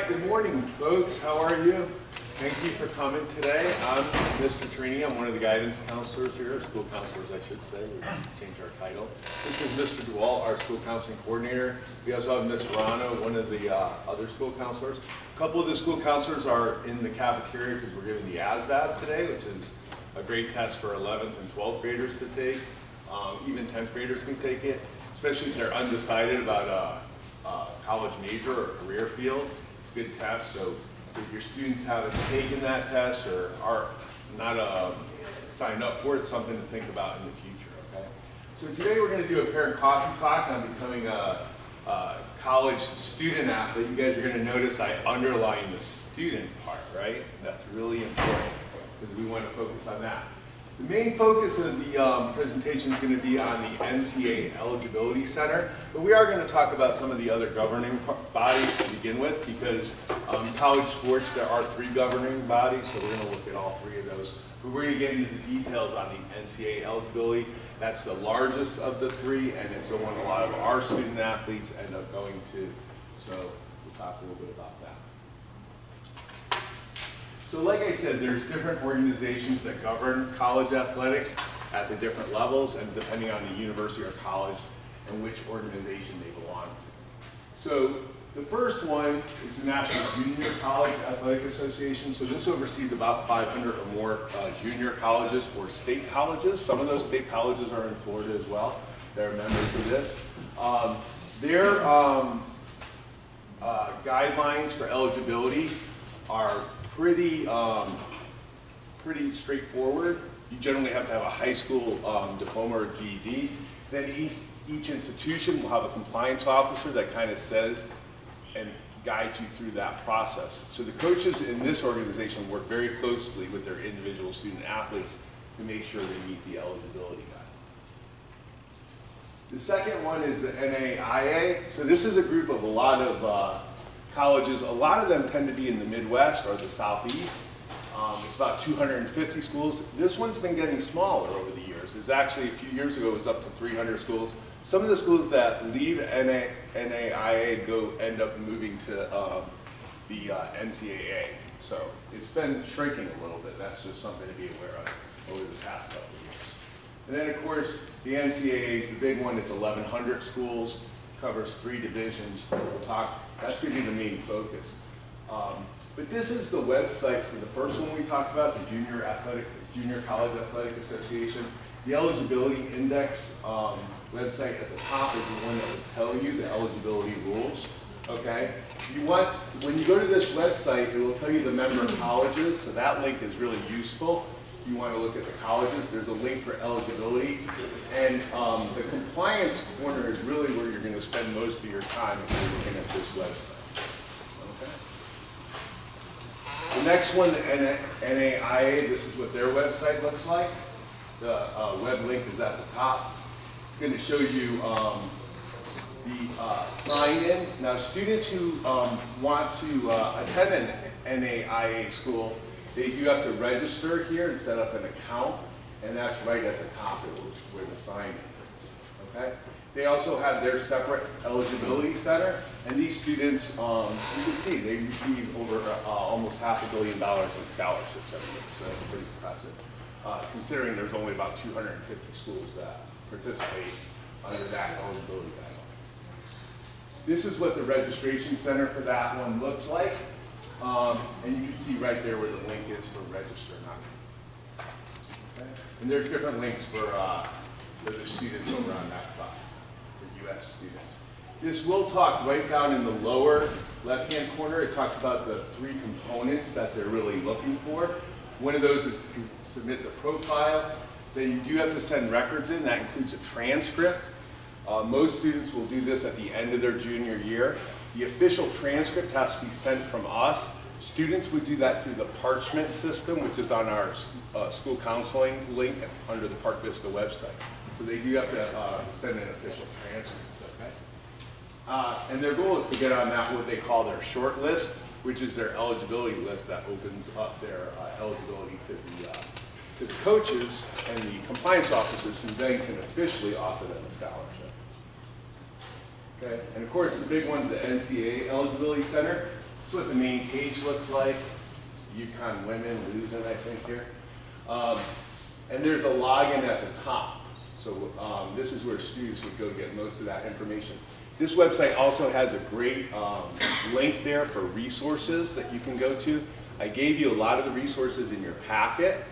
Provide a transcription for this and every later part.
right, good morning, folks. How are you? Thank you for coming today. I'm Mr. Trini. I'm one of the guidance counselors here, school counselors, I should say. We changed our title. This is Mr. Duval, our school counseling coordinator. We also have Ms. Verano, one of the other school counselors. A couple of the school counselors are in the cafeteria because we're giving the ASVAB today, which is a great test for 11th and 12th graders to take. Even 10th graders can take it, especially if they're undecided about a college major or career field. Good test. So if your students haven't taken that test or are not signed up for it, it's something to think about in the future. Okay. So today we're going to do a parent coffee talk on becoming a college student athlete. You guys are going to notice I underline the student part, right? That's really important because we want to focus on that. The main focus of the presentation is going to be on the NCAA Eligibility Center, but we are going to talk about some of the other governing bodies to begin with because college sports, there are 3 governing bodies, so we're going to look at all 3 of those. But we're going to get into the details on the NCAA eligibility. That's the largest of the 3, and it's the one a lot of our student athletes end up going to. So we'll talk a little bit about that. So like I said, there's different organizations that govern college athletics at the different levels and depending on the university or college and which organization they belong to. So the first one is the National Junior College Athletic Association. So this oversees about 500 or more junior colleges or state colleges. Some of those state colleges are in Florida as well. They're members of this. Their guidelines for eligibility are pretty straightforward. You generally have to have a high school diploma or GED. Then each institution will have a compliance officer that kind of says and guides you through that process. So the coaches in this organization work very closely with their individual student athletes to make sure they meet the eligibility guidelines. The second one is the NAIA. So this is a group of a lot of colleges. A lot of them tend to be in the Midwest or the Southeast. It's about 250 schools. This one's been getting smaller over the years. It's actually, a few years ago, it was up to 300 schools. Some of the schools that leave NAIA end up moving to the NCAA. So it's been shrinking a little bit. That's just something to be aware of over the past couple of years. And then, of course, the NCAA is the big one. It's 1,100 schools, covers 3 divisions. We'll talk. That's going to be the main focus. But this is the website for the first one we talked about, the Junior College Athletic Association. The eligibility index website at the top is the one that will tell you the eligibility rules. Okay. When you go to this website, it will tell you the member colleges. So that link is really useful. If you want to look at the colleges, there's a link for eligibility. And the compliance corner is really where you're going to spend most of your time if you're looking at this website. Okay. The next one, the NAIA, this is what their website looks like. The web link is at the top. It's going to show you the sign-in. Now, students who want to attend an NAIA school, they do have to register here and set up an account, and that's right at the top where the sign-in is. Okay? They also have their separate eligibility center, and these students, you can see, they receive over almost $500 million in scholarships every year, so that's pretty impressive, considering there's only about 250 schools that participate under that eligibility guideline. This is what the registration center for that one looks like. And you can see right there where the link is for register now. Okay. And there's different links for the students over on that side, for U.S. students. This will talk right down in the lower left-hand corner. It talks about the 3 components that they're really looking for. One of those is to submit the profile. Then you do have to send records in. That includes a transcript. Most students will do this at the end of their junior year. The official transcript has to be sent from us. Students would do that through the Parchment system, which is on our school counseling link under the Park Vista website. So they do have to send an official transcript, okay? And their goal is to get on that, what they call their short list, which is their eligibility list that opens up their eligibility to the coaches and the compliance officers who then can officially offer them a scholarship. Okay. And of course, the big one's the NCAA Eligibility Center. This is what the main page looks like. UConn women losing, I think, here. And there's a login at the top. So this is where students would go to get most of that information. This website also has a great link there for resources that you can go to. I gave you a lot of the resources in your packet.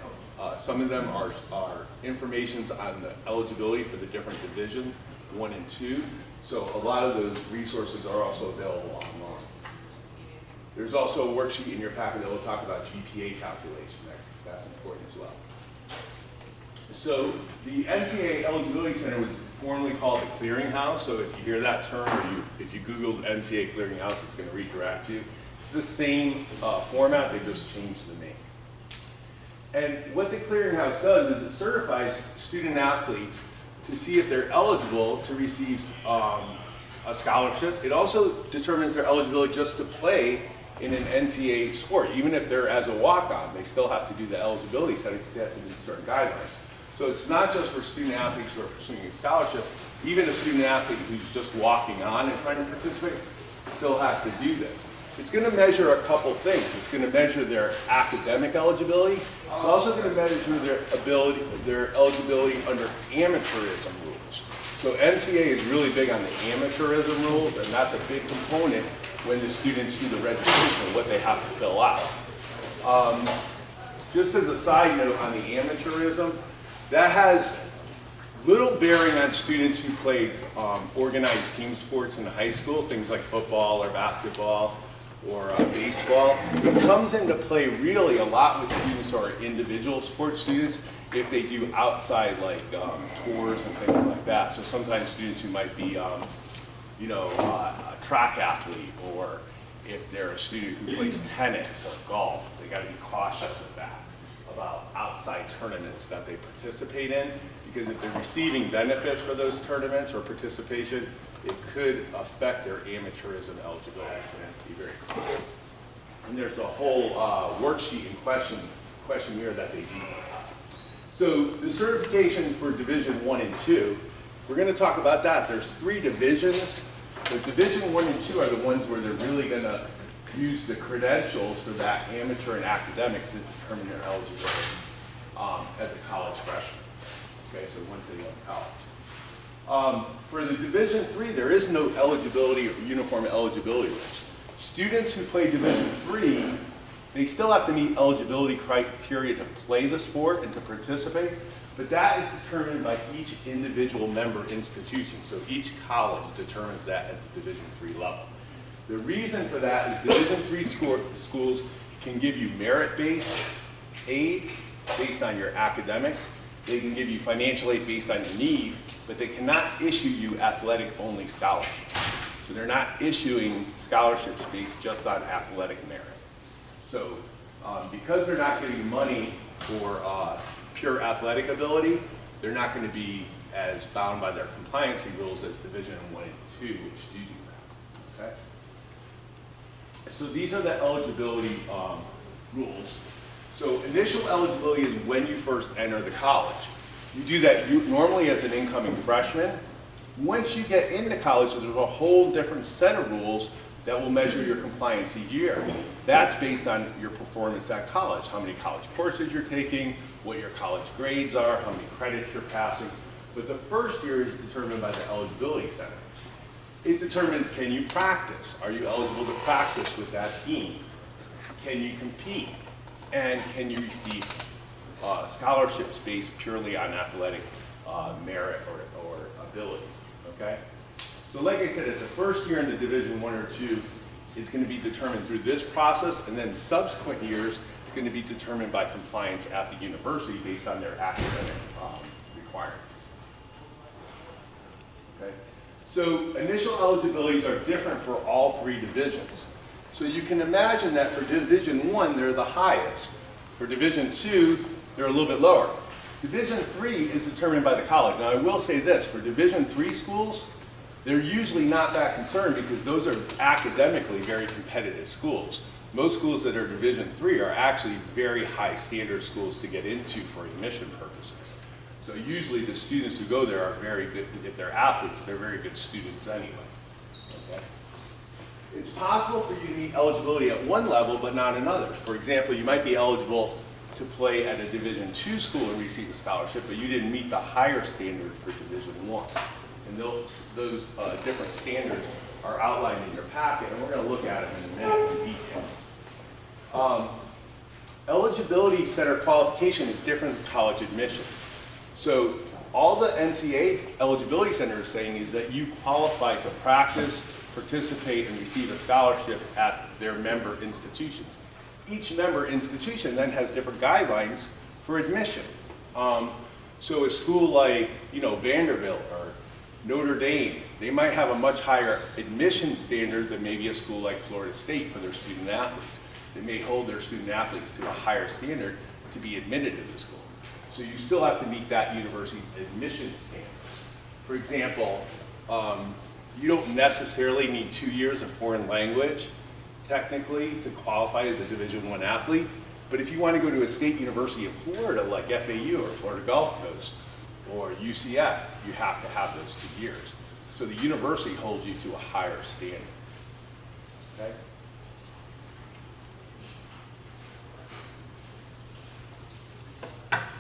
Some of them are informations on the eligibility for the different division 1 and 2. So a lot of those resources are also available online. There's also a worksheet in your packet that will talk about GPA calculation there. That's important as well. So the NCAA Eligibility Center was formerly called the Clearinghouse. So if you hear that term, or if you Googled NCAA Clearinghouse, it's going to redirect you. It's the same format, they just changed the name. And what the Clearinghouse does is it certifies student athletes to see if they're eligible to receive a scholarship. It also determines their eligibility just to play in an NCAA sport. Even if they're as a walk-on, they still have to do the eligibility study because they have to meet certain guidelines. So it's not just for student athletes who are pursuing a scholarship. Even a student athlete who's just walking on and trying to participate still has to do this. It's going to measure a couple things. It's going to measure their academic eligibility. It's also going to measure their eligibility under amateurism rules. So NCAA is really big on the amateurism rules, and that's a big component when the students do the registration of what they have to fill out. Just as a side note on the amateurism, that has little bearing on students who played organized team sports in high school, things like football or basketball or baseball. It comes into play really a lot with students who are individual sports students if they do outside like tours and things like that. So sometimes students who might be a track athlete, or if they're a student who plays tennis or golf, they got to be cautious with that, about outside tournaments that they participate in, because if they're receiving benefits for those tournaments or participation, it could affect their amateurism eligibility, so they have to be very cautious. And there's a whole worksheet and questionnaire that they do. So the certification for Division 1 and 2, we're going to talk about that. There's 3 divisions. The Division 1 and 2 are the ones where they're really going to use the credentials for that amateur and academics to determine their eligibility as a college freshman. Okay, so once they go to college. For the Division 3, there is no eligibility or uniform eligibility rules. Students who play Division 3, they still have to meet eligibility criteria to play the sport and to participate, but that is determined by each individual member institution. So each college determines that at the Division 3 level. The reason for that is Division 3 schools can give you merit-based aid based on your academic. They can give you financial aid based on your need, but they cannot issue you athletic-only scholarships. So they're not issuing scholarships based just on athletic merit. So because they're not getting money for pure athletic ability, they're not going to be as bound by their compliancy rules as Division 1 and 2, which do that. Okay? So these are the eligibility rules. So initial eligibility is when you first enter the college. You do that normally as an incoming freshman. Once you get into college, there's a whole different set of rules that will measure your compliance each year. That's based on your performance at college, how many college courses you're taking, what your college grades are, how many credits you're passing. But the first year is determined by the Eligibility Center. It determines, can you practice? Are you eligible to practice with that team? Can you compete? And can you receive scholarships based purely on athletic merit or ability, okay? So like I said, at the first year in the Division 1 or 2, it's going to be determined through this process, and then subsequent years, it's going to be determined by compliance at the university based on their academic requirements. Okay? So initial eligibilities are different for all 3 divisions. So you can imagine that for Division 1, they're the highest. For Division 2, they're a little bit lower. Division 3 is determined by the college. Now I will say this, for Division 3 schools, they're usually not that concerned because those are academically very competitive schools. Most schools that are Division 3 are actually very high standard schools to get into for admission purposes. So usually the students who go there are very good, if they're athletes, they're very good students anyway. Okay? It's possible for you to meet eligibility at one level, but not in others. For example, you might be eligible to play at a Division II school and receive a scholarship, but you didn't meet the higher standard for Division I. And those different standards are outlined in your packet, and we're going to look at them in a minute in detail. Eligibility center qualification is different than college admission. So all the NCAA eligibility center is saying is that you qualify to practice, participate, and receive a scholarship at their member institutions. Each member institution then has different guidelines for admission. So a school like, Vanderbilt or Notre Dame, they might have a much higher admission standard than maybe a school like Florida State for their student athletes. They may hold their student athletes to a higher standard to be admitted to the school. So you still have to meet that university's admission standard. For example, you don't necessarily need 2 years of foreign language, technically, to qualify as a Division I athlete. But if you want to go to a state university in Florida, like FAU or Florida Gulf Coast or UCF, you have to have those 2 years. So the university holds you to a higher standard. Okay?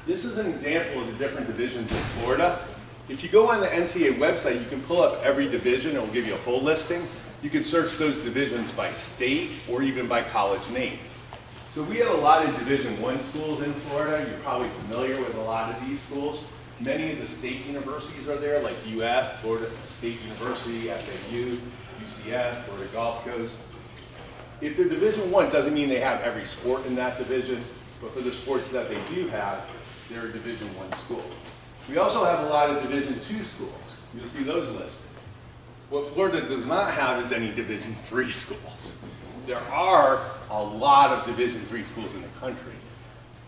This is an example of the different divisions in Florida. If you go on the NCAA website, you can pull up every division. It will give you a full listing. You can search those divisions by state or even by college name. So we have a lot of Division I schools in Florida. You're probably familiar with a lot of these schools. Many of the state universities are there, like UF, Florida State University, FAU, UCF, Florida Gulf Coast. If they're Division I, doesn't mean they have every sport in that division, but for the sports that they do have, they're a Division I school. We also have a lot of Division II schools. You'll see those listed. What Florida does not have is any Division III schools. There are a lot of Division III schools in the country,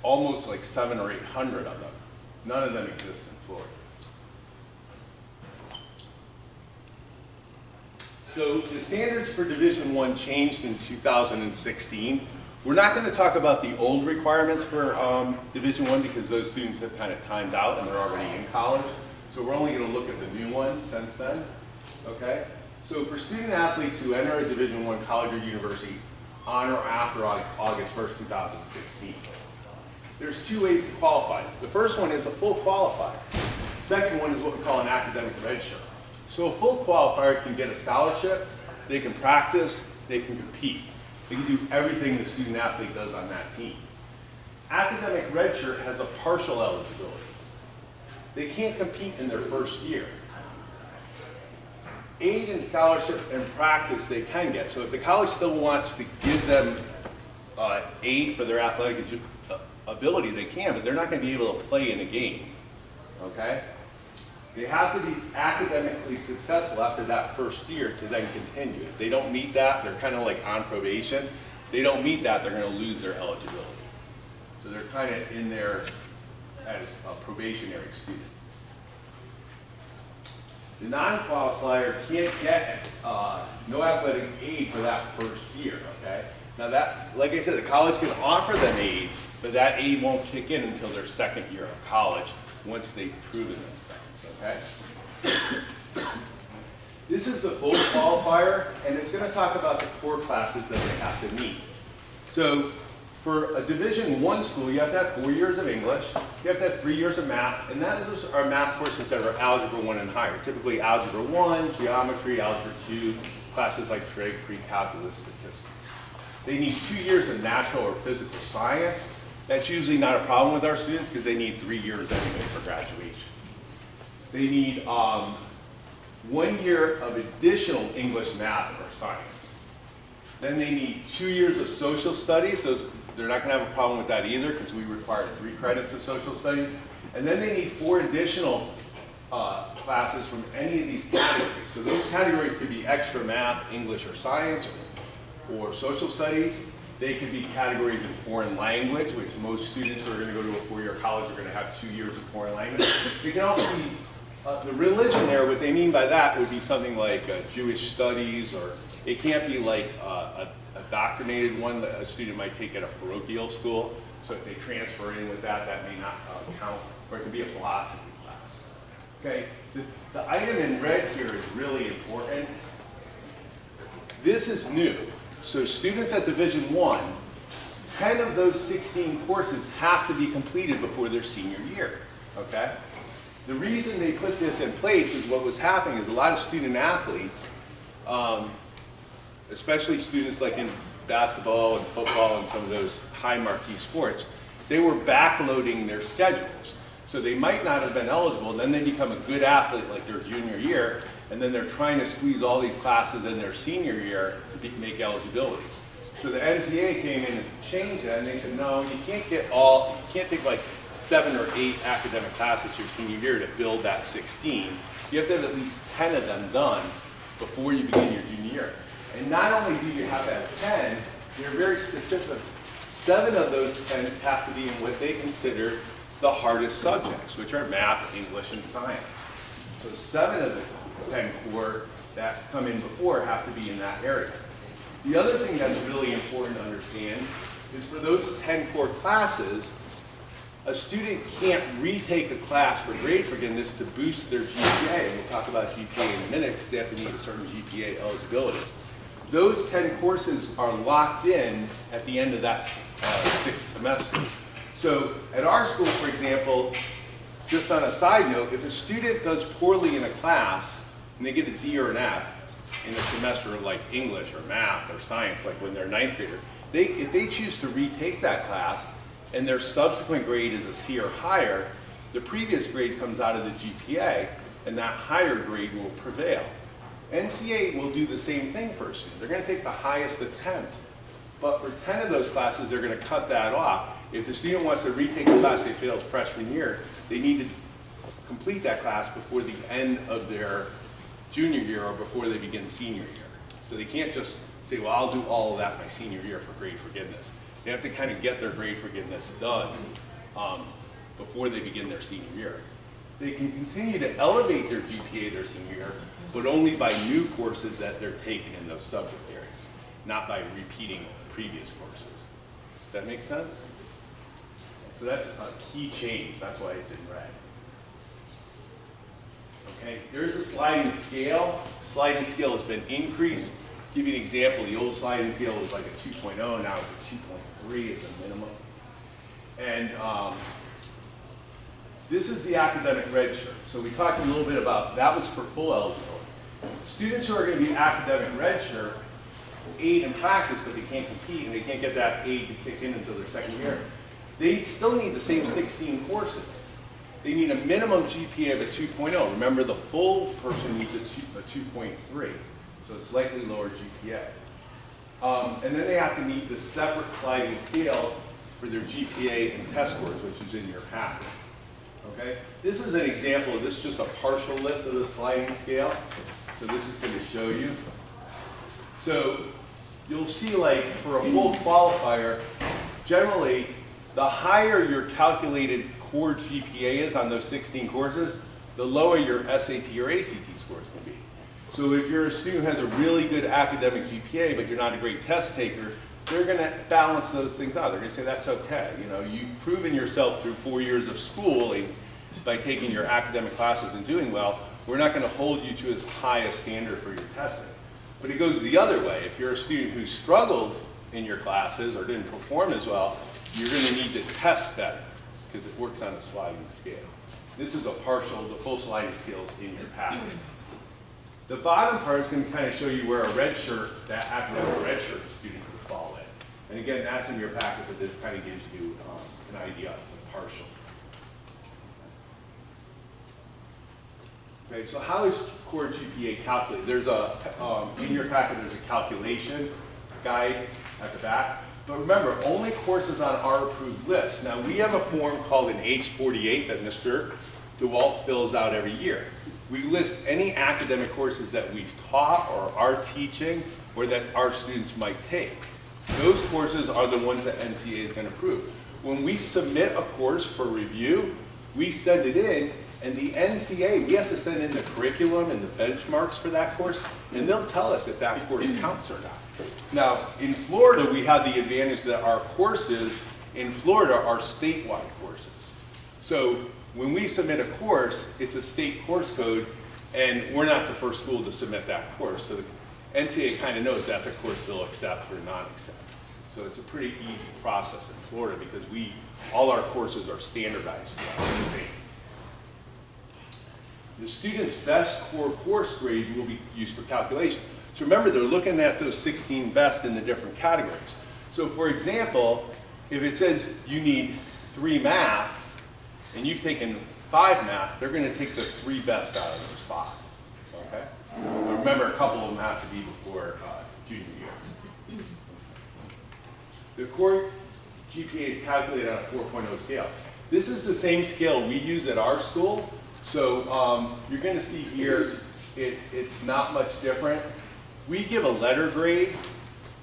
almost like 700 or 800 of them. None of them exist in Florida. So the standards for Division I changed in 2016. We're not going to talk about the old requirements for Division I because those students have kind of timed out and they're already in college. So we're only going to look at the new ones since then. Okay? So for student athletes who enter a Division I college or university on or after August 1st, 2016, there's 2 ways to qualify. The first one is a full qualifier. Second one is what we call an academic redshirt. So a full qualifier can get a scholarship, they can practice, they can compete. They can do everything the student athlete does on that team. Academic redshirt has a partial eligibility. They can't compete in their first year. Aid and scholarship and practice they can get. So if the college still wants to give them aid for their athletic ability, they can, but they're not going to be able to play in a game. Okay? They have to be academically successful after that first year to then continue. If they don't meet that, they're kind of like on probation. If they don't meet that, they're going to lose their eligibility. So they're kind of in there as a probationary student. The non-qualifier can't get no athletic aid for that first year, okay? Now that, like I said, the college can offer them aid, but that aid won't kick in until their second year of college once they've proven themselves, okay? This is the full qualifier, and it's going to talk about the core classes that they have to meet. So for a Division I school, you have to have 4 years of English, you have to have 3 years of math, and those are math courses that are Algebra 1 and higher, typically Algebra 1, Geometry, Algebra 2, classes like trig, pre-calculus, statistics. They need 2 years of natural or physical science. That's usually not a problem with our students because they need 3 years anyway for graduation. They need 1 year of additional English, math, or science. Then they need 2 years of social studies. They're not going to have a problem with that either because we require 3 credits of social studies. And then they need 4 additional classes from any of these categories. So those categories could be extra math, English, or science, or social studies. They could be categories in foreign language, which most students who are going to go to a 4-year college are going to have 2 years of foreign language. They can also be the religion there. What they mean by that would be something like Jewish studies, or it can't be like a doctrinated one that a student might take at a parochial school. So if they transfer in with that, that may not count. Or it could be a philosophy class. Okay, the item in red here is really important. This is new. So students at Division I, 10 of those 16 courses have to be completed before their senior year, okay? The reason they put this in place is what was happening is a lot of student athletes, especially students like in basketball and football and some of those high marquee sports, they were backloading their schedules. So they might not have been eligible, and then they become a good athlete like their junior year, and then they're trying to squeeze all these classes in their senior year to make eligibility. So the NCAA came in and changed that, and they said, no, you can't take like 7 or 8 academic classes your senior year to build that 16. You have to have at least 10 of them done before you begin your junior year. And not only do you have to have 10, they're very specific. 7 of those 10 have to be in what they consider the hardest subjects, which are math, English, and science. So 7 of the 10 core that come in before have to be in that area. The other thing that's really important to understand is for those 10 core classes, a student can't retake a class for grade forgiveness to boost their GPA. And we'll talk about GPA in a minute because they have to meet a certain GPA eligibility. Those 10 courses are locked in at the end of that 6th semester. So at our school, for example, just on a side note, if a student does poorly in a class and they get a D or an F in a semester of like English or math or science, like when they're a 9th grader, if they choose to retake that class and their subsequent grade is a C or higher, the previous grade comes out of the GPA and that higher grade will prevail. NCAA will do the same thing for a student. They're going to take the highest attempt, but for 10 of those classes, they're going to cut that off. If the student wants to retake a class they failed freshman year, they need to complete that class before the end of their junior year or before they begin senior year. So they can't just say, well, I'll do all of that my senior year for grade forgiveness. They have to kind of get their grade forgiveness done before they begin their senior year. They can continue to elevate their GPA their senior year, but only by new courses that they're taking in those subject areas, not by repeating previous courses. Does that make sense? So that's a key change. That's why it's in red. Okay, there's a sliding scale. Sliding scale has been increased. To give you an example, the old sliding scale was like a 2.0, now it's a 2.3 at the minimum. And this is the academic redshirt. So we talked a little bit about, that was for full eligibility. Students who are going to be academic redshirt aid in practice, but they can't compete and they can't get that aid to kick in until their second year. They still need the same 16 courses. They need a minimum GPA of a 2.0. Remember, the full person needs a 2.3, so it's slightly lower GPA. And then they have to meet the separate sliding scale for their GPA and test scores, which is in your packet. Okay? This is an example of this, just a partial list of the sliding scale. So this is going to show you. So you'll see, like, for a full qualifier, generally, the higher your calculated core GPA is on those 16 courses, the lower your SAT or ACT scores can be. So if you're a student who has a really good academic GPA, but you're not a great test taker, they're going to balance those things out. They're going to say, that's okay. You know, you've proven yourself through 4 years of schooling by taking your academic classes and doing well. We're not going to hold you to as high a standard for your testing. But it goes the other way. If you're a student who struggled in your classes or didn't perform as well, you're going to need to test better because it works on a sliding scale. This is a partial, the full sliding scale is in your packet. The bottom part is going to kind of show you where a red shirt, that academic red shirt student would fall in. And again, that's in your packet, but this kind of gives you an idea of the partial. Okay, so how is core GPA calculated? There's a, in your packet, there's a calculation guide at the back. But remember, only courses on our approved list. Now, we have a form called an H-48 that Mr. DeWalt fills out every year. We list any academic courses that we've taught or are teaching or that our students might take. Those courses are the ones that NCAA is going to approve. When we submit a course for review, we send it in, and the NCAA, we have to send in the curriculum and the benchmarks for that course, and they'll tell us if that course counts or not. Now, in Florida, we have the advantage that our courses in Florida are statewide courses. So when we submit a course, it's a state course code, and we're not the first school to submit that course. So NCAA kind of knows that's a course they'll accept or not accept. So it's a pretty easy process in Florida because all our courses are standardized throughout the state. The student's best core course grades will be used for calculation. So remember, they're looking at those 16 best in the different categories. So for example, if it says you need 3 math, and you've taken 5 math, they're going to take the 3 best out of those 5. Okay? But remember, a couple of them have to be before junior year. The core GPA is calculated on a 4.0 scale. This is the same scale we use at our school. So you're going to see here, it's not much different. We give a letter grade.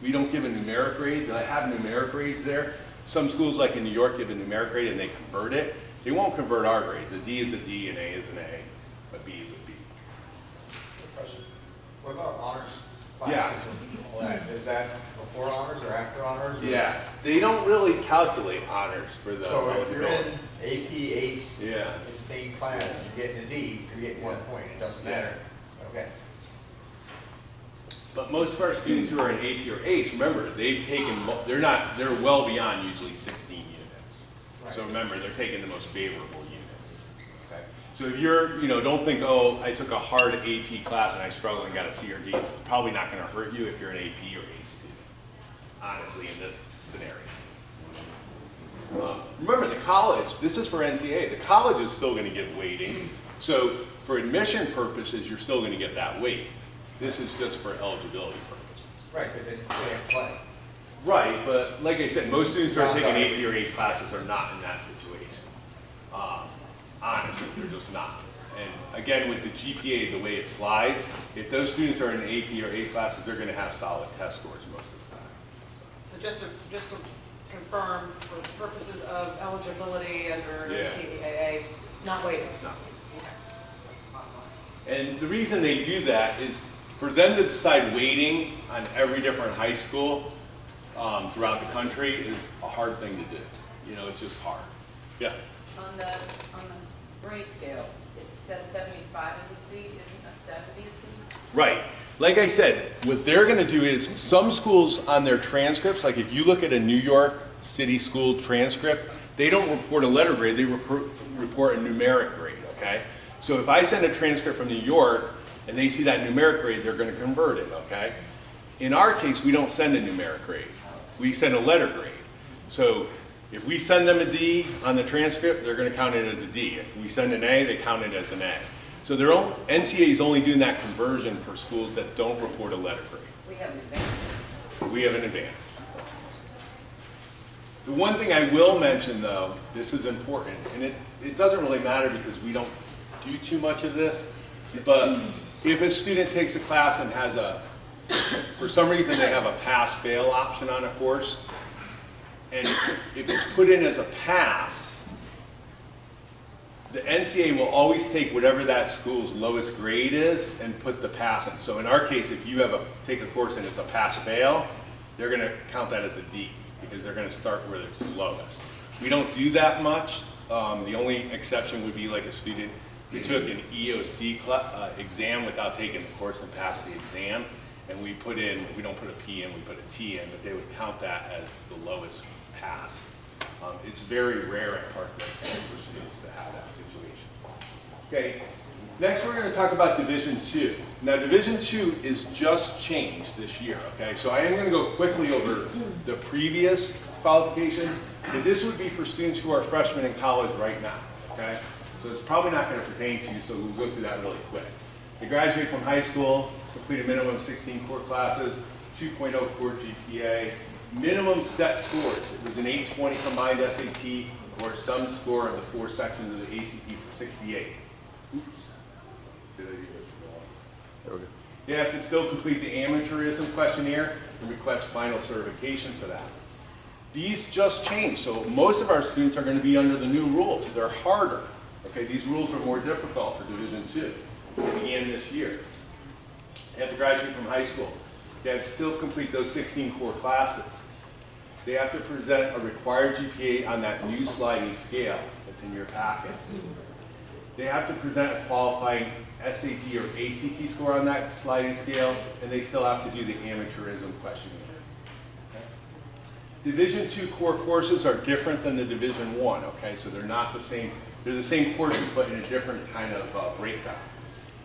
We don't give a numeric grade. I have numeric grades there. Some schools, like in New York, give a numeric grade and they convert it. They won't convert our grades. A D is a D, an A is an A, a B is a B. Good question. What about honors classes? Yeah. Is that before honors or after honors? Or yeah, they don't really calculate honors for the So if you're in AP, ACE, yeah, in the same class, and you're getting a D, you're getting 1 point. It doesn't matter. Okay. But most of our students who are in AP or ACE, remember, they've taken, they're well beyond usually 16 units. Right. So remember, they're taking the most favorable units. Okay. So if you're, don't think, oh, I took a hard AP class and I struggled and got a C or D. It's probably not going to hurt you if you're an AP or ACE student, honestly, in this scenario. Remember, the college, this is for NCAA, the college is still going to give weighting. So for admission purposes, you're still going to get that weight. This is just for eligibility purposes. Right, but then you can't play. Right, but like I said, most students who are taking AP or ACE classes are not in that situation. Honestly, they're just not. And again, with the GPA, the way it slides, if those students are in AP or ACE classes, they're going to have solid test scores most of the time. So just to confirm, for purposes of eligibility under NCAA, it's not weighted. It's not weighted. And the reason they do that is for them to decide weighting on every different high school throughout the country is a hard thing to do. It's just hard. Yeah? On the grade scale, it says 75 as a C, isn't a 70 a C? Right. Like I said, what they're going to do is some schools on their transcripts, like if you look at a New York City school transcript, they don't report a letter grade, they report a numeric grade, okay? So if I send a transcript from New York and they see that numeric grade, they're going to convert it, okay? In our case, we don't send a numeric grade. We send a letter grade. So if we send them a D on the transcript, they're going to count it as a D. If we send an A, they count it as an A. So NCAA is only doing that conversion for schools that don't report a letter grade. We have an advantage. We have an advantage. The one thing I will mention, though, this is important, and it doesn't really matter because we don't do too much of this, but if a student takes a class and has for some reason they have a pass-fail option on a course, and if it's put in as a pass, the NCAA will always take whatever that school's lowest grade is and put the pass in. So in our case, if you take a course and it's a pass-fail, they're going to count that as a D because they're going to start where it's lowest. We don't do that much. The only exception would be like a student who took an EOC exam without taking the course and passed the exam, and we don't put a P in, we put a T in, but they would count that as the lowest pass. It's very rare at Parkland for students to have that situation. Okay, next we're going to talk about Division II. Now Division II is just changed this year, okay? So I am going to go quickly over the previous qualifications, but this would be for students who are freshmen in college right now, okay? So it's probably not going to pertain to you, so we'll go through that really quick. They graduate from high school, complete a minimum of 16 core classes, 2.0 core GPA, minimum set scores. It was an 820 combined SAT or some score of the 4 sections of the ACT for 68. Oops. Did I do this wrong? There we go. You have to still complete the amateurism questionnaire and request final certification for that. These just changed, so most of our students are going to be under the new rules. They're harder. Okay, these rules are more difficult for Division II. They began this year. They have to graduate from high school. They have to still complete those 16 core classes. They have to present a required GPA on that new sliding scale that's in your packet. They have to present a qualifying SAT or ACT score on that sliding scale, and they still have to do the amateurism questionnaire. Okay? Division II core courses are different than the Division I, okay? So they're not the same, they're the same courses, but in a different kind of breakdown.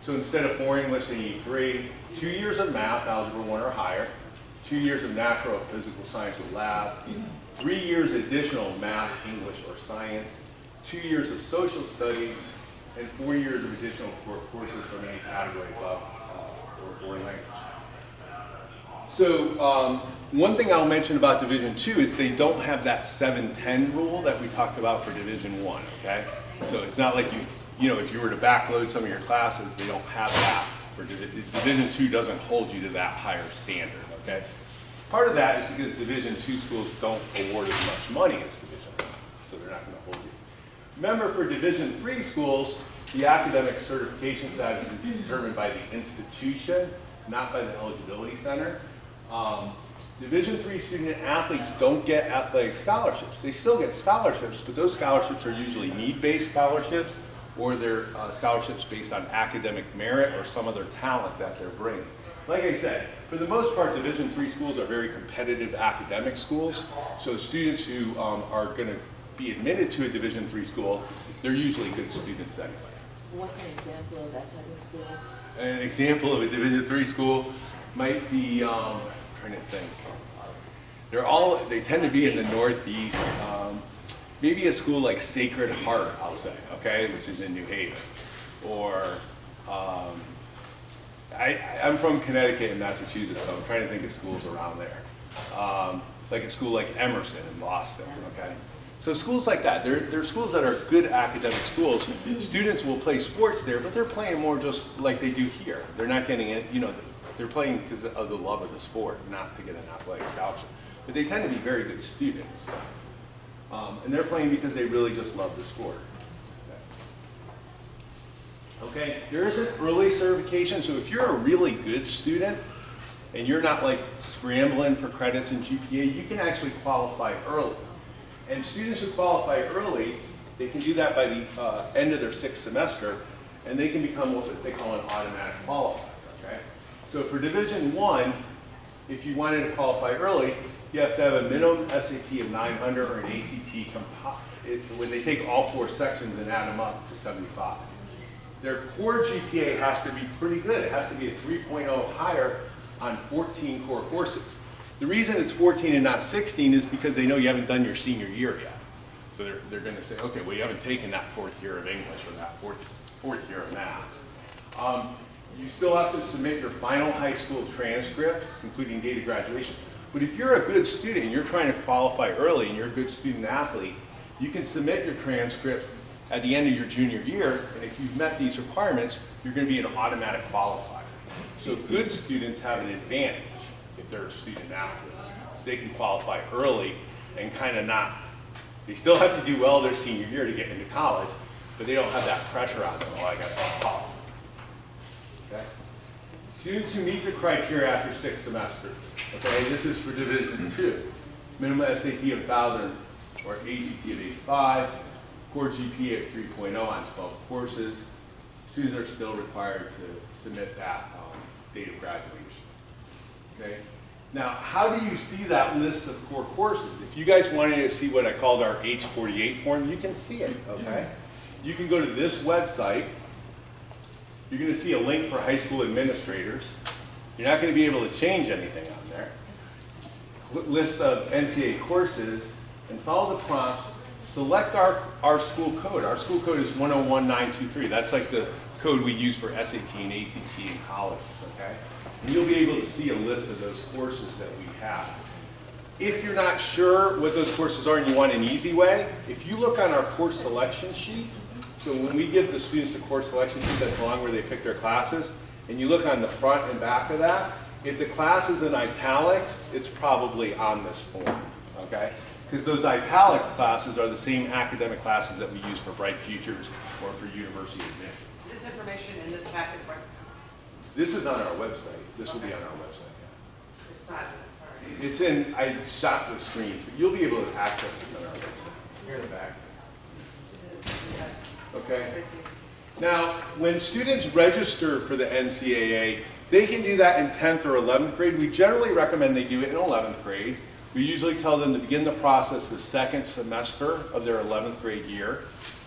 So instead of 4 English, they need 3, 2 years of math, algebra 1 or higher, 2 years of natural or physical science or lab, 3 years additional math, English, or science, 2 years of social studies, and 4 years of additional core courses from any category above or foreign language. So one thing I'll mention about Division II is they don't have that 7-10 rule that we talked about for Division I, okay? So it's not like you know, if you were to backload some of your classes, they don't have that. For Division II doesn't hold you to that higher standard, okay? Part of that is because Division II schools don't award as much money as Division I, so they're not going to hold you. Remember, for Division III schools, the academic certification status is determined by the institution, not by the eligibility center. Division III student athletes don't get athletic scholarships. They still get scholarships, but those scholarships are usually need-based scholarships, or they're scholarships based on academic merit or some other talent that they're bringing. Like I said, for the most part, Division III schools are very competitive academic schools. So students who are going to be admitted to a Division III school, they're usually good students anyway. What's an example of that type of school? An example of a Division III school might be, I'm trying to think. They tend to be in the Northeast. Maybe a school like Sacred Heart, I'll say, okay, which is in New Haven. Or, I'm from Connecticut and Massachusetts, so I'm trying to think of schools around there. Like a school like Emerson in Boston, okay? So schools like that, they're schools that are good academic schools. Students will play sports there, but they're playing more just like they do here. They're not getting it, you know, they're playing because of the love of the sport, not to get an athletic scholarship. But they tend to be very good students. And they're playing because they really just love the sport. Okay, there is an early certification, so if you're a really good student and you're not like scrambling for credits in GPA, you can actually qualify early. And students who qualify early, they can do that by the end of their 6th semester, and they can become what they call an automatic qualifier, okay? So for Division I, if you wanted to qualify early, you have to have a minimum SAT of 900 or an ACT when they take all 4 sections and add them up to 75. Their core GPA has to be pretty good. It has to be a 3.0 higher on 14 core courses. The reason it's 14 and not 16 is because they know you haven't done your senior year yet. So they're going to say, okay, well, you haven't taken that 4th year of English or that fourth year of math. You still have to submit your final high school transcript, including date of graduation. But if you're a good student and you're trying to qualify early and you're a good student athlete, you can submit your transcripts at the end of your junior year, and if you've met these requirements, you're going to be an automatic qualifier. So good students have an advantage if they're a student athlete. So they can qualify early and kind of not, they still have to do well their senior year to get into college, but they don't have that pressure on them, oh, I got to qualify. Okay? Students who meet the criteria after 6 semesters, okay, this is for Division II. Minimum SAT of 1,000 or ACT of 85, core GPA of 3.0 on 12 courses. Students are still required to submit that date of graduation. Okay? Now, how do you see that list of core courses? If you guys wanted to see what I called our H48 form, you can see it, okay? You can go to this website. You're going to see a link for high school administrators. You're not going to be able to change anything on there. List of NCAA courses, and follow the prompts. Select our school code. Our school code is 101923. That's like the code we use for SAT and ACT in colleges, okay? And you'll be able to see a list of those courses that we have. If you're not sure what those courses are and you want an easy way, if you look on our course selection sheet, so when we give the students the course selection sheet that's along where they pick their classes, and you look on the front and back of that, if the class is in italics, it's probably on this form, okay? Because those italics classes are the same academic classes that we use for Bright Futures or for university admission. This information in this packet, right? This is on our website. This will be on our website, yeah. It's not, sorry. It's in, I shot the screens, but you'll be able to access this on our website. Here in the back. Okay? Now, when students register for the NCAA, they can do that in 10th or 11th grade. We generally recommend they do it in 11th grade. We usually tell them to begin the process the second semester of their 11th grade year.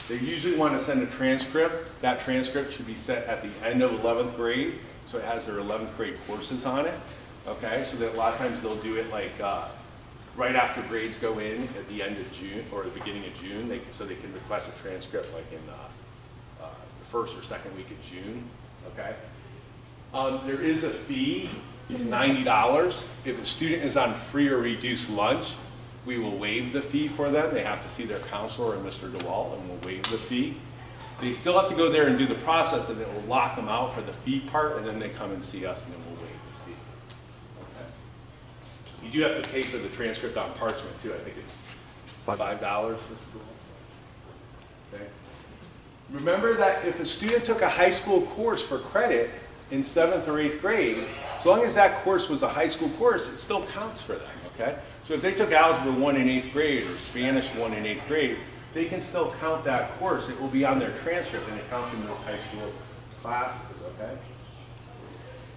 They usually want to send a transcript. That transcript should be sent at the end of 11th grade, so it has their 11th grade courses on it. Okay, so that a lot of times they'll do it like right after grades go in at the end of June or the beginning of June, so they can request a transcript like in the first or second week of June. Okay. There is a fee. It's $90. If a student is on free or reduced lunch, we will waive the fee for them. They have to see their counselor and Mr. DeWalt, and we'll waive the fee. They still have to go there and do the process, and then we'll lock them out for the fee part, and then they come and see us, and then we'll waive the fee. Okay. You do have to pay for the transcript on parchment too. I think it's $5, Mr. DeWalt. Okay. Remember that if a student took a high school course for credit in 7th or 8th grade, as long as that course was a high school course, it still counts for them, okay? So if they took Algebra 1 in 8th grade or Spanish 1 in 8th grade, they can still count that course. It will be on their transcript and it counts in those high school classes,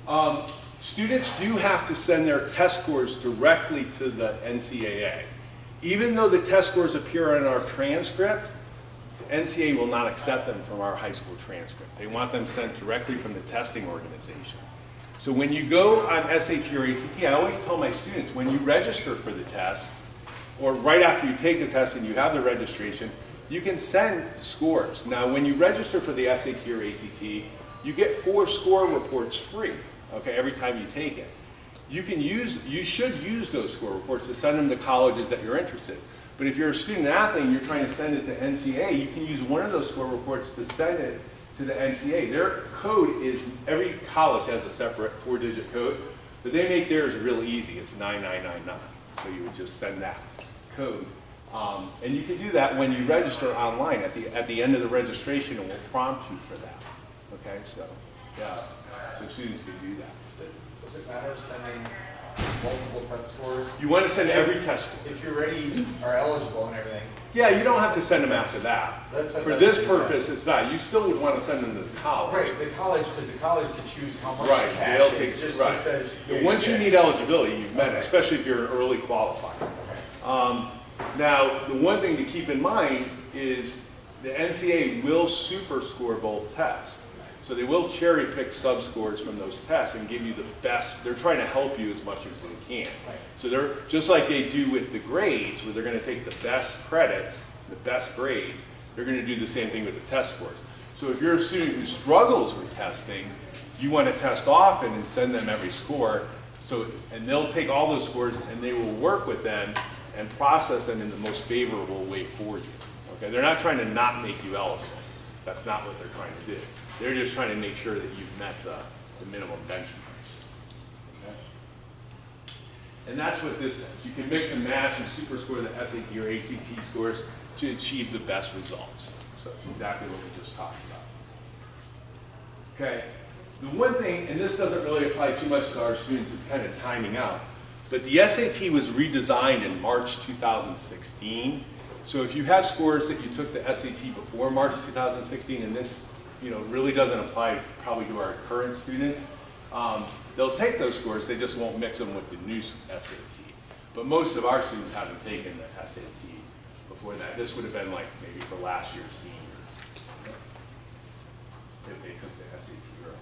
okay? Students do have to send their test scores directly to the NCAA. Even though the test scores appear on our transcript, the NCAA will not accept them from our high school transcript. They want them sent directly from the testing organization. So when you go on SAT or ACT, I always tell my students, when you register for the test, or right after you take the test and you have the registration, you can send scores. Now when you register for the SAT or ACT, you get 4 score reports free, okay, every time you take it. You should use those score reports to send them to colleges that you're interested in. But if you're a student athlete and you're trying to send it to NCAA, you can use one of those score reports to send it to the NCAA. Their code is, every college has a separate 4-digit code, but they make theirs real easy. It's 9999. So you would just send that code. And you can do that when you register online at the end of the registration, and we'll prompt you for that. Okay, so yeah, so students can do that. Does it matter sending multiple test scores? You want to send every test score. If you already are eligible and everything. Yeah, you don't have to send them after that. For this purpose, it's not. You still would want to send them to the college. Right, the college, because the college can choose how much right, cash they'll is. take, Just right. says, Once you meet eligibility, you've met it, especially if you're an early qualifier. Okay. Now, the one thing to keep in mind is the NCAA will super score both tests. So they will cherry pick sub-scores from those tests and give you the best. They're trying to help you as much as they can. Right. So they're, just like they do with the grades, where they're going to take the best credits, the best grades, they're going to do the same thing with the test scores. So if you're a student who struggles with testing, you want to test often and send them every score. So, and they'll take all those scores and they will work with them and process them in the most favorable way for you. Okay, they're not trying to not make you eligible. That's not what they're trying to do. They're just trying to make sure that you've met the minimum benchmarks. Okay? And that's what this says. You can mix and match and super score the SAT or ACT scores to achieve the best results. So it's exactly what we just talked about. Okay. The one thing, and this doesn't really apply too much to our students, it's kind of timing out, but the SAT was redesigned in March 2016. So if you have scores that you took the SAT before March 2016, and this really doesn't apply probably to our current students, they'll take those scores, they just won't mix them with the new SAT. But most of our students haven't taken the SAT before that. This would have been like maybe for last year's seniors, if they took the SAT early.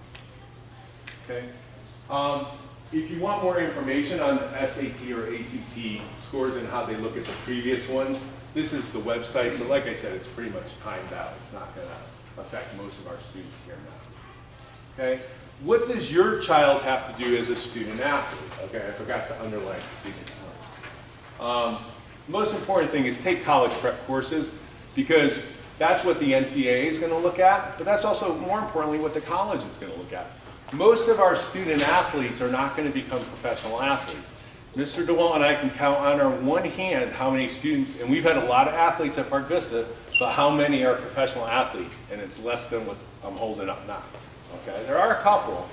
Okay. If you want more information on the SAT or ACT scores and how they look at the previous ones, this is the website, but like I said, it's pretty much timed out. It's not going to affect most of our students here now. Okay? What does your child have to do as a student athlete? Okay, I forgot to underline student. Most important thing is take college prep courses, because that's what the NCAA is going to look at, but that's also, more importantly, what the college is going to look at. Most of our student athletes are not going to become professional athletes. Mr. DeWalt and I can count on our one hand how many students, and we've had a lot of athletes at Park Vista, but how many are professional athletes, and it's less than what I'm holding up now. Okay, there are a couple,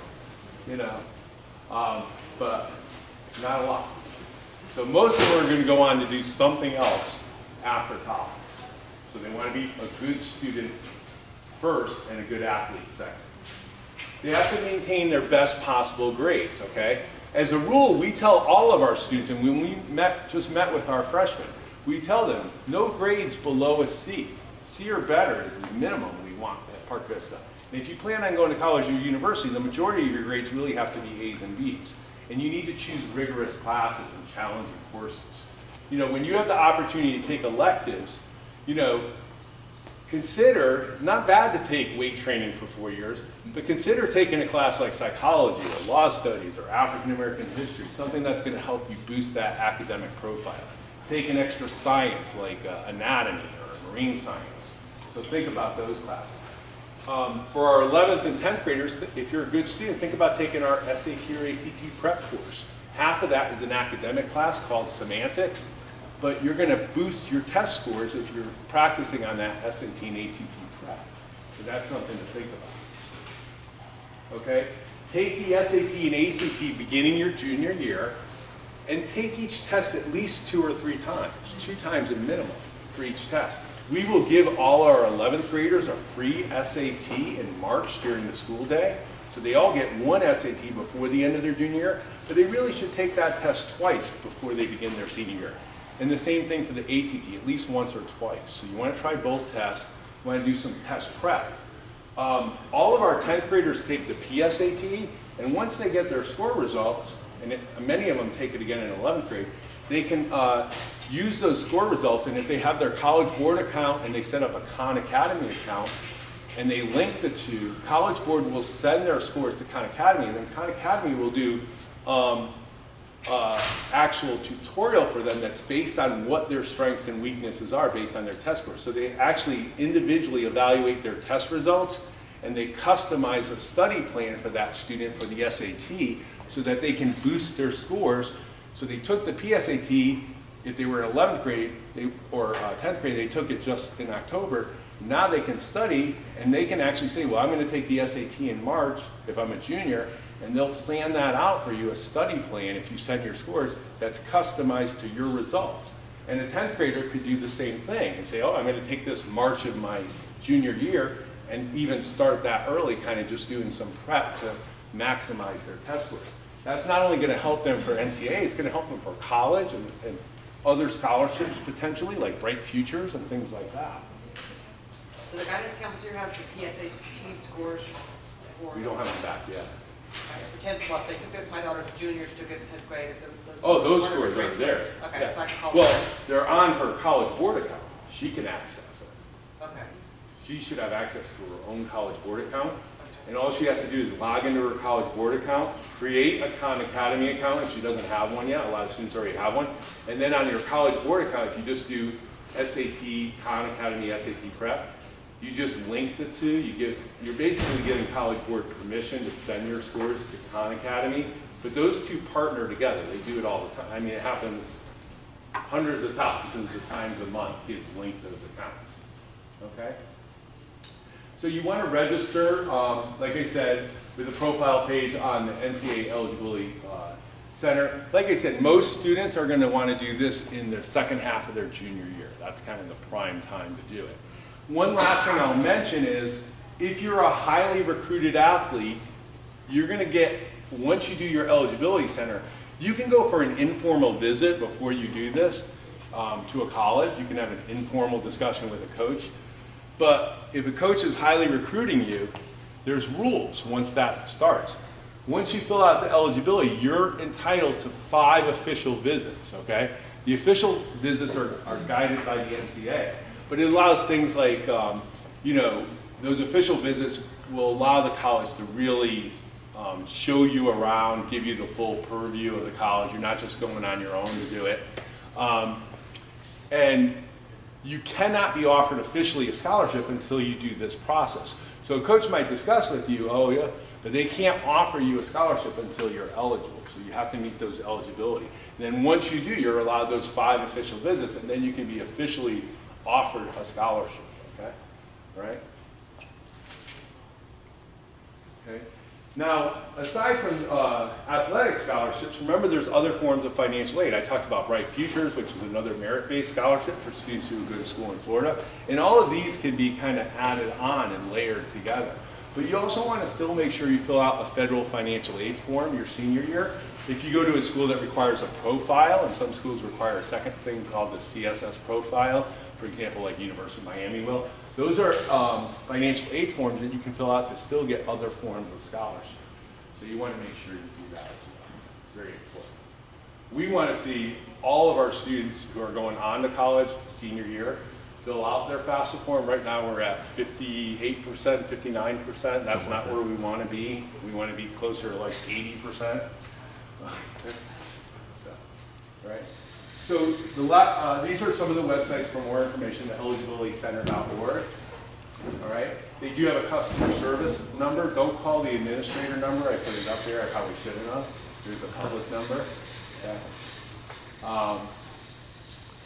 but not a lot. So most of them are going to go on to do something else after college. So they want to be a good student first and a good athlete second. They have to maintain their best possible grades, okay? As a rule, we tell all of our students, and when we just met with our freshmen, we tell them no grades below a C. C or better is the minimum we want at Park Vista. And if you plan on going to college or university, the majority of your grades really have to be A's and B's. And you need to choose rigorous classes and challenging courses. You know, when you have the opportunity to take electives, you know, consider, not bad to take weight training for 4 years, but consider taking a class like psychology or law studies or African American history, something that's going to help you boost that academic profile. Take an extra science like anatomy or marine science. So think about those classes. For our 11th and 10th graders, if you're a good student, think about taking our SAT or ACT prep course. Half of that is an academic class called semantics, but you're going to boost your test scores if you're practicing on that SAT and ACT prep. So that's something to think about. Okay? Take the SAT and ACT beginning your junior year and take each test at least 2 or 3 times, 2 times a minimum for each test. We will give all our 11th graders a free SAT in March during the school day. So they all get 1 SAT before the end of their junior year, but they really should take that test twice before they begin their senior year. And the same thing for the ACT, at least once or twice. So you want to try both tests. You want to do some test prep. All of our 10th graders take the PSAT, and once they get their score results, and many of them take it again in 11th grade, they can use those score results, and if they have their College Board account and they set up a Khan Academy account, and they link the two, College Board will send their scores to Khan Academy, and then Khan Academy will do actual tutorial for them that's based on what their strengths and weaknesses are based on their test scores. So they actually individually evaluate their test results, and they customize a study plan for that student for the SAT so that they can boost their scores. So they took the PSAT, if they were in 11th grade or 10th grade, they took it just in October. Now they can study, and they can actually say, well, I'm going to take the SAT in March if I'm a junior, and they'll plan that out for you, a study plan, if you send your scores, that's customized to your results. And a 10th grader could do the same thing and say, oh, I'm going to take this March of my junior year, and even start that early, kind of just doing some prep to maximize their test scores. That's not only going to help them for NCAA, it's going to help them for college and other scholarships potentially, like Bright Futures and things like that. Do the guidance counselor have the PSAT scores for? We don't have them back yet. For 10th, well, they took it, my daughter's juniors took it in 10th grade. Those scores are there. Okay, Yeah. so I can call Well, them. they're on her College Board account. She can access it. Okay. She should have access to her own College Board account. And all she has to do is log into her College Board account, create a Khan Academy account if she doesn't have one yet. A lot of students already have one. And then on your College Board account, if you just do SAT, Khan Academy, SAT prep, you just link the two. You're basically giving College Board permission to send your scores to Khan Academy. But those two partner together. They do it all the time. I mean, it happens hundreds of thousands of times a month. Kids link those accounts. Okay? So you want to register, like I said, with a profile page on the NCAA Eligibility Center. Like I said, most students are going to want to do this in the second half of their junior year. That's kind of the prime time to do it. One last thing I'll mention is, if you're a highly recruited athlete, you're going to get, once you do your eligibility center, you can go for an informal visit before you do this to a college. You can have an informal discussion with a coach. But if a coach is highly recruiting you, there's rules once that starts. Once you fill out the eligibility, you're entitled to 5 official visits, okay? The official visits are guided by the NCAA, but it allows things like, you know, those official visits will allow the college to really show you around, give you the full purview of the college. You're not just going on your own to do it. And you cannot be offered officially a scholarship until you do this process. So a coach might discuss with you, oh yeah, but they can't offer you a scholarship until you're eligible. So you have to meet those eligibility. And then once you do, you're allowed those 5 official visits, and then you can be officially offered a scholarship, okay? All right? Okay. Now, aside from athletic scholarships, remember there's other forms of financial aid. I talked about Bright Futures, which is another merit-based scholarship for students who go to school in Florida. And all of these can be kind of added on and layered together. But you also want to still make sure you fill out a federal financial aid form your senior year. If you go to a school that requires a profile, and some schools require a second thing called the CSS profile, for example, like University of Miami will, those are financial aid forms that you can fill out to still get other forms of scholarship. So you want to make sure you do that as well. It's very important. We want to see all of our students who are going on to college senior year fill out their FAFSA form. Right now we're at 58%, 59%. That's not where we want to be. We want to be closer to like 80%. Right? So these are some of the websites for more information, the eligibilitycenter.org. All right? They do have a customer service number. Don't call the administrator number. I put it up there. I probably shouldn't have. There's a public number. Okay.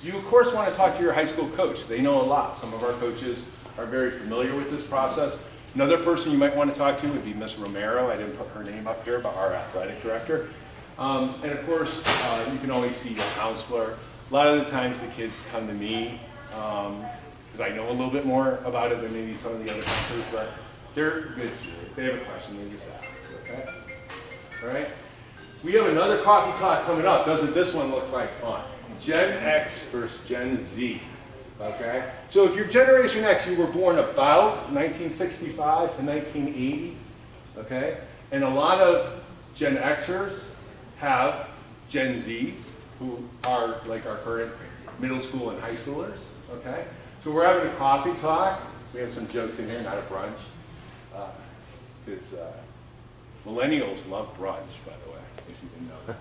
You, of course, want to talk to your high school coach. They know a lot. Some of our coaches are very familiar with this process. Another person you might want to talk to would be Miss Romero. I didn't put her name up here, but our athletic director. And of course, you can always see your counselor. A lot of the times the kids come to me because I know a little bit more about it than maybe some of the other counselors, but they're good students. If they have a question, they just ask. Okay? All right? We have another coffee talk coming up. Doesn't this one look like fun? Gen X versus Gen Z. Okay? So if you're Generation X, you were born about 1965 to 1980. Okay? And a lot of Gen Xers have Gen Zs who are like our current middle school and high schoolers. Okay? So we're having a coffee talk. We have some jokes in here, not a brunch. Because millennials love brunch, by the way, if you didn't know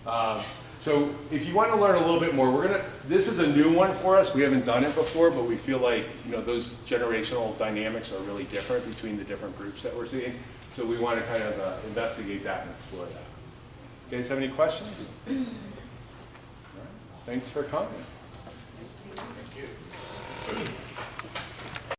that. So if you want to learn a little bit more, this is a new one for us. We haven't done it before, but we feel like those generational dynamics are really different between the different groups that we're seeing. So we want to kind of investigate that and explore that. You guys have any questions? All right. Thanks for coming. Thank you.